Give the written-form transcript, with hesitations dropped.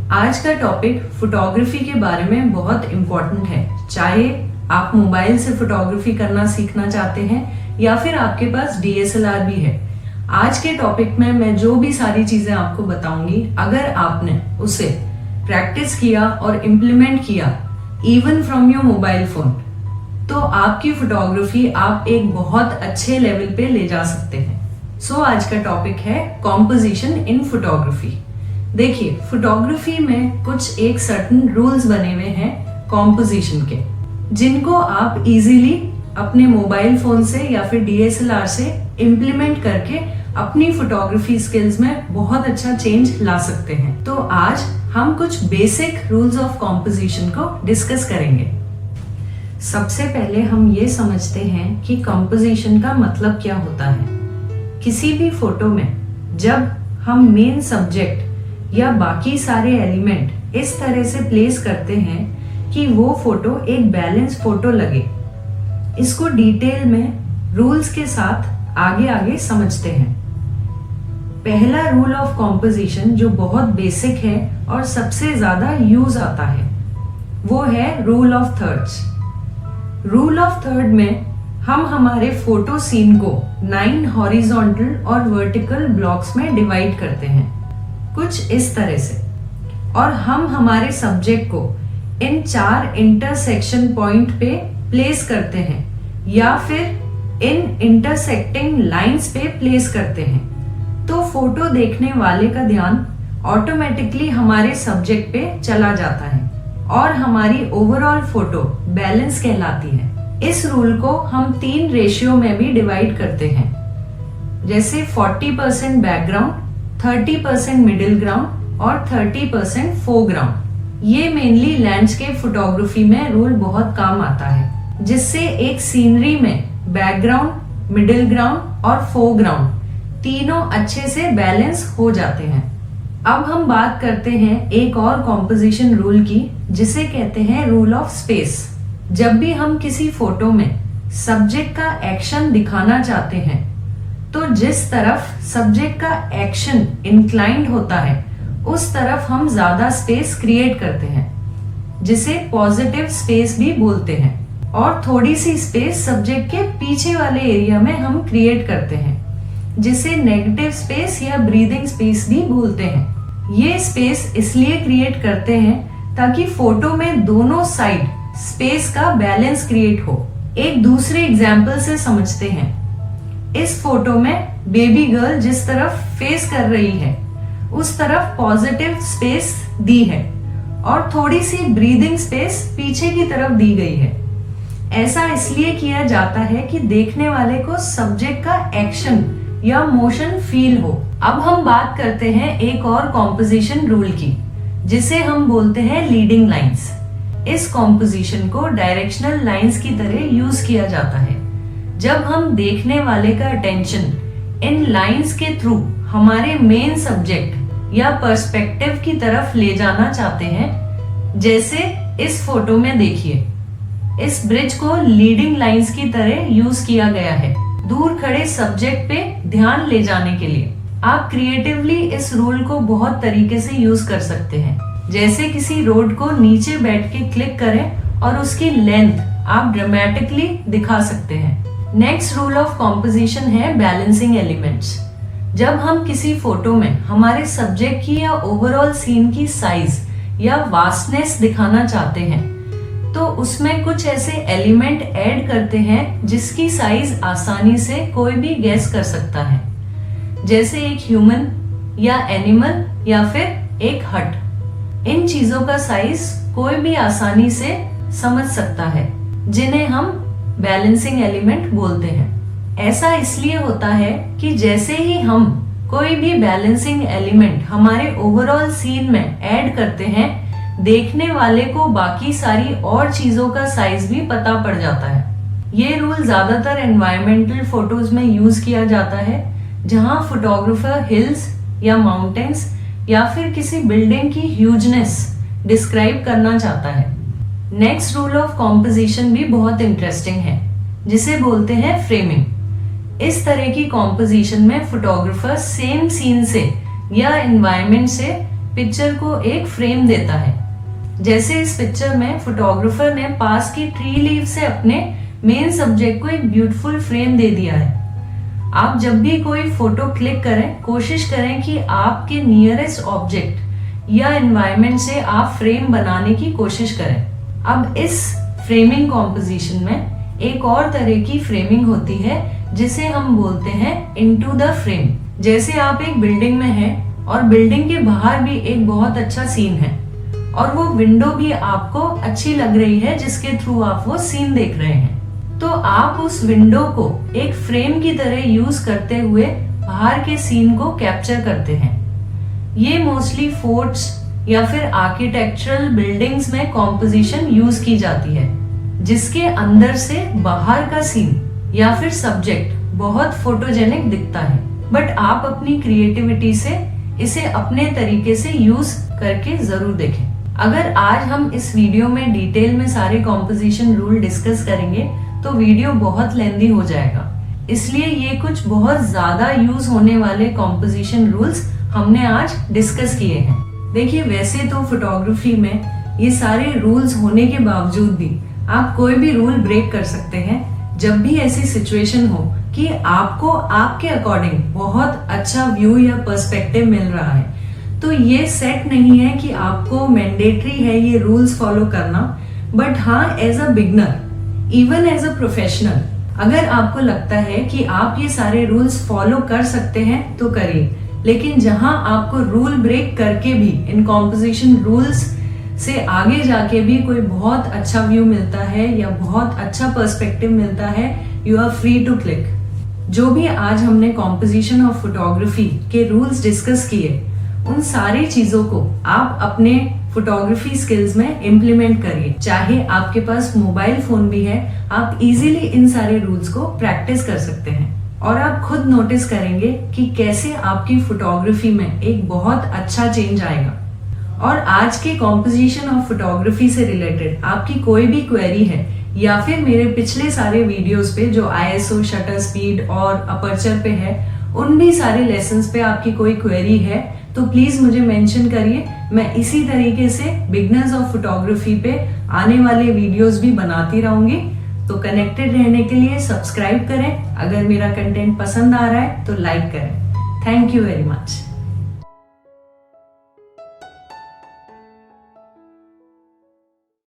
आज का topic photography के बारे में बहुत इम्पोर्टेंट है। चाहे आप मोबाइल से फोटोग्राफी करना सीखना चाहते हैं या फिर आपके पास DSLR भी है। आज के टॉपिक में मैं जो भी सारी चीजें आपको बताऊंगी, अगर आपने उसे प्रैक्टिस किया और इम्प्लीमेंट किया even from your mobile phone, तो आपकी फोटोग्राफी आप एक बहुत अच्छे लेवल पे ले जा सकते हैं। सो आज का टॉपिक है कॉम्पोजिशन इन फोटोग्राफी। देखिए, फोटोग्राफी में कुछ एक सर्टेन रूल्स बने हुए हैं कॉम्पोजिशन के, जिनको आप इजीली अपने मोबाइल फोन से या फिर DSLR से इम्प्लीमेंट करके अपनी फोटोग्राफी स्किल्स में बहुत अच्छा चेंज ला सकते हैं। तो आज हम कुछ बेसिक रूल्स ऑफ कॉम्पोजिशन को डिस्कस करेंगे। सबसे पहले हम ये समझते हैं कि कॉम्पोजिशन का मतलब क्या होता है। किसी भी फोटो में जब हम मेन सब्जेक्ट या बाकी सारे एलिमेंट इस तरह से प्लेस करते हैं कि वो फोटो एक बैलेंस फोटो लगे, इसको डिटेल में रूल्स के साथ आगे आगे समझते हैं। पहला रूल ऑफ कॉम्पोजिशन जो बहुत बेसिक है और सबसे ज्यादा यूज आता है, वो है rule of thirds. Rule of third में हम हमारे फोटो सीन को 9 हॉरिजॉन्टल और वर्टिकल ब्लॉक्स में डिवाइड करते हैं, कुछ इस तरह से, और हम हमारे सब्जेक्ट को इन 4 इंटरसेक्शन पॉइंट पे प्लेस करते हैं या फिर इन इंटरसेक्टिंग लाइंस पे प्लेस करते हैं। तो फोटो देखने वाले का ध्यान ऑटोमेटिकली हमारे सब्जेक्ट पे चला जाता है और हमारी ओवरऑल फोटो बैलेंस कहलाती है। इस रूल को हम 3 रेशियो में भी डिवाइड करते हैं, जैसे 40% बैकग्राउंड, 30% मिडिल ग्राउंड और 30% फोरग्राउंड। ये मेनली लैंडस्केप फोटोग्राफी में रूल बहुत काम आता है, जिससे एक सीनरी में बैकग्राउंड, मिडिल ग्राउंड और फोरग्राउंड तीनों अच्छे से बैलेंस हो जाते हैं। अब हम बात करते हैं एक और कॉम्पोजिशन रूल की, जिसे कहते हैं रूल ऑफ स्पेस। जब भी हम किसी फोटो में सब्जेक्ट का एक्शन दिखाना चाहते हैं, तो जिस तरफ सब्जेक्ट का एक्शन इंक्लाइंड होता है उस तरफ हम ज्यादा स्पेस क्रिएट करते हैं, जिसे पॉजिटिव स्पेस भी बोलते हैं, और थोड़ी सी स्पेस सब्जेक्ट के पीछे वाले एरिया में हम क्रिएट करते हैं, जिसे नेगेटिव स्पेस या ब्रीदिंग स्पेस भी बोलते हैं। ये स्पेस इसलिए क्रिएट करते हैं ताकि फोटो में दोनों साइड स्पेस का बैलेंस क्रिएट हो। एक दूसरे एग्जाम्पल से समझते हैं। इस फोटो में बेबी गर्ल जिस तरफ फेस कर रही है उस तरफ पॉजिटिव स्पेस दी है और थोड़ी सी ब्रीदिंग स्पेस पीछे की तरफ दी गई है। ऐसा इसलिए किया जाता है कि देखने वाले को सब्जेक्ट का एक्शन या मोशन फील हो। अब हम बात करते हैं एक और कॉम्पोजिशन रूल की, जिसे हम बोलते हैं लीडिंग लाइंस। इस कॉम्पोजिशन को डायरेक्शनल लाइंस की तरह यूज किया जाता है। जब हम देखने वाले का अटेंशन इन लाइंस के थ्रू हमारे मेन सब्जेक्ट या पर्सपेक्टिव की तरफ ले जाना चाहते हैं, जैसे इस फोटो में देखिए, इस ब्रिज को लीडिंग लाइंस की तरह यूज किया गया है दूर खड़े सब्जेक्ट पे ध्यान ले जाने के लिए। आप क्रिएटिवली इस रूल को बहुत तरीके से यूज कर सकते हैं, जैसे किसी रोड को नीचे बैठ के क्लिक करें और उसकी लेंथ आप ड्रामेटिकली दिखा सकते हैं। नेक्स्ट रूल ऑफ कॉम्पोजिशन है बैलेंसिंग एलिमेंट्स। जब हम किसी फोटो में हमारे सब्जेक्ट की या ओवरऑल सीन की साइज या वास्टनेस दिखाना चाहते हैं, तो उसमें कुछ ऐसे एलिमेंट ऐड करते हैं जिसकी साइज आसानी से कोई भी गेस कर सकता है, जैसे एक ह्यूमन या एनिमल या फिर एक हट। इन चीजों का साइज कोई भी आसानी से समझ सकता है, जिन्हें हम बैलेंसिंग एलिमेंट बोलते हैं। ऐसा इसलिए होता है कि जैसे ही हम कोई भी बैलेंसिंग एलिमेंट हमारे ओवरऑल सीन में ऐड करते हैं, देखने वाले को बाकी सारी और चीजों का साइज भी पता पड़ जाता है। ये रूल ज्यादातर एनवायरमेंटल फोटोज में यूज किया जाता है, जहां फोटोग्राफर हिल्स या माउंटेन्स या फिर किसी बिल्डिंग की ह्यूजनेस डिस्क्राइब करना चाहता है। नेक्स्ट रूल ऑफ कॉम्पोजिशन भी बहुत इंटरेस्टिंग है, जिसे बोलते हैं फ्रेमिंग। इस तरह की कॉम्पोजिशन में फोटोग्राफर सेम सीन से या एनवायरनमेंट से पिक्चर को एक फ्रेम देता है। जैसे इस पिक्चर में फोटोग्राफर ने पास की ट्री लीफ से अपने मेन सब्जेक्ट को एक ब्यूटीफुल फ्रेम दे दिया है। आप जब भी कोई फोटो क्लिक करें, कोशिश करें कि आपके नियरेस्ट ऑब्जेक्ट या एनवायरनमेंट से आप फ्रेम बनाने की कोशिश करें। अब इस फ्रेमिंग कॉम्पोजिशन में एक और तरह की फ्रेमिंग होती है जिसे हम बोलते हैं इनटू द फ्रेम। जैसे आप एक बिल्डिंग में हैं और बिल्डिंग के बाहर भी एक बहुत अच्छा सीन है और वो विंडो भी आपको अच्छी लग रही है जिसके थ्रू आप वो सीन देख रहे हैं, तो आप उस विंडो को एक फ्रेम की तरह यूज करते हुए बाहर के सीन को कैप्चर करते हैं। ये मोस्टली फोर्ट्स या फिर आर्किटेक्चरल बिल्डिंग्स में कॉम्पोजिशन यूज की जाती है जिसके अंदर से बाहर का सीन या फिर सब्जेक्ट बहुत फोटोजेनिक दिखता है। बट आप अपनी क्रिएटिविटी से इसे अपने तरीके से यूज करके जरूर देखें। अगर आज हम इस वीडियो में डिटेल में सारे कॉम्पोजिशन रूल डिस्कस करेंगे तो वीडियो बहुत लेंदी हो जाएगा, इसलिए ये कुछ बहुत ज्यादा यूज होने वाले कॉम्पोजिशन रूल्स हमने आज डिस्कस किए हैं। देखिए, वैसे तो फोटोग्राफी में ये सारे रूल्स होने के बावजूद भी आप कोई भी रूल ब्रेक कर सकते हैं जब भी ऐसी सिचुएशन हो कि आपको आपके अकॉर्डिंग बहुत अच्छा व्यू या पर्सपेक्टिव मिल रहा है। तो ये सेट नहीं है कि आपको मैंडेटरी है ये रूल्स फॉलो करना, बट हाँ, as a beginner, even as a professional, अगर आपको लगता है कि आप ये सारे रूल्स फॉलो कर सकते हैं तो करिए। लेकिन जहां आपको रूल ब्रेक करके भी इन कॉम्पोजिशन रूल्स से आगे जाके भी कोई बहुत अच्छा व्यू मिलता है या बहुत अच्छा पर्सपेक्टिव मिलता है, you are free to click. जो भी आज हमने कॉम्पोजिशन ऑफ फोटोग्राफी के रूल्स डिस्कस किए, उन सारी चीजों को आप अपने फोटोग्राफी स्किल्स में इम्प्लीमेंट करिए। चाहे आपके पास मोबाइल फोन भी है, आप इजीली इन सारे रूल्स को प्रैक्टिस कर सकते हैं और आप खुद नोटिस करेंगे कि कैसे आपकी फोटोग्राफी में एक बहुत अच्छा चेंज आएगा। और आज के कॉम्पोजिशन ऑफ फोटोग्राफी से रिलेटेड आपकी कोई भी क्वेरी है या फिर मेरे पिछले सारे वीडियोस पे जो ISO, शटर स्पीड और अपर्चर पे है, उन भी सारे लेसन्स पे आपकी कोई क्वेरी है तो प्लीज मुझे मेंशन करिए। मैं इसी तरीके से बिगनर्स ऑफ फोटोग्राफी पे आने वाले वीडियोस भी बनाती रहूंगी। तो कनेक्टेड रहने के लिए सब्सक्राइब करें, अगर मेरा कंटेंट पसंद आ रहा है तो लाइक करें। Thank you very much.